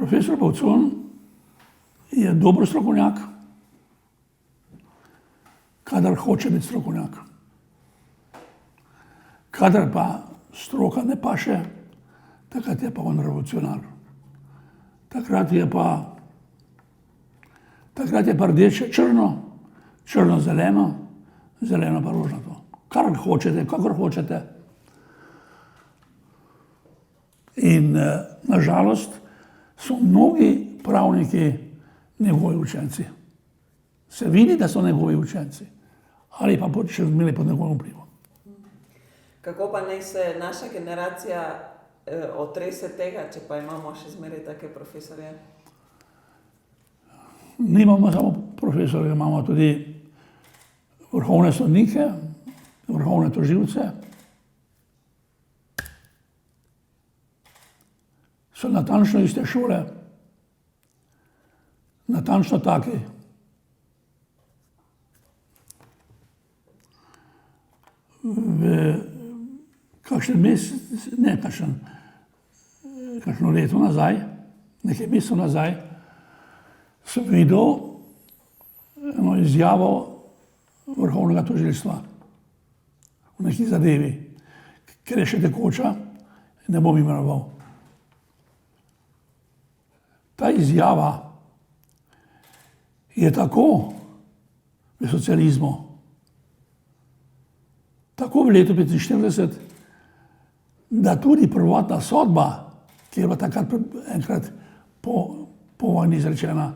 Profesor Bavcon je dober strokovnjak, kadar hoče biti strokovnjak. Kadar pa stroka ne paše, takrat je pa on revolucionar. Takrat je pa rdeče črno, črno zeleno, zeleno pa rožnato. Kar hočete, kakor hočete. In nažalost so mnogi pravniki njegovi učenci. Se vidi, da so njegovi učenci. Ali pa še imeli pod njegovim vplivom. Kako pa naj se naša generacija otrese tega, če pa imamo še zmeraj take profesorje? Nimamo samo profesorje, imamo tudi vrhovne sodnike, vrhovne tožilce. So natančno iste šole, natančno taki. Kakšen mesec, ne kakšno leto nazaj, nekaj mesecev nazaj, sem videl eno izjavo vrhovnega tožilstva v neki zadevi, ker je še tekoča, ne bom imenoval. Ta izjava je tako v socializmu, tako v letu 1945, da tudi prvotna sodba, ki je bila takrat enkrat po vojni izrečena,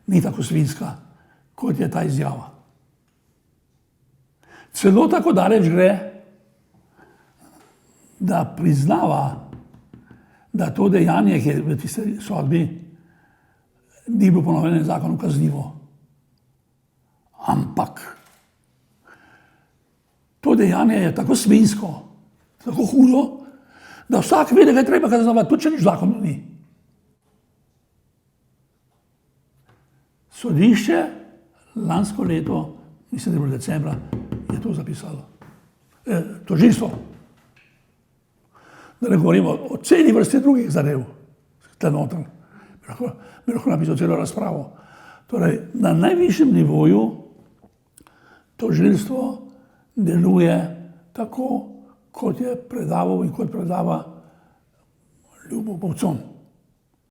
ni tako svinska, kot je ta izjava. Celo tako daleč gre, da priznava, da to dejanje, ki je v tistej sodbi, ni bilo po novem zakonu kaznivo. Ampak to dejanje je tako svinsko, tako hudo, da vsak ve, da ga je treba kaznovati, tudi če nič v zakonu ni. Sodišče lansko leto, mislim, da je bilo decembra, je to zapisalo. Tožilstvo. Da ne govorimo o celi vrsti drugih zadev, tukaj noter. Bi lahko napisal celo razpravo. Torej, na najvišjem nivoju tožilstvo deluje tako, kot je predaval in kot predava Ljubo Bavcon.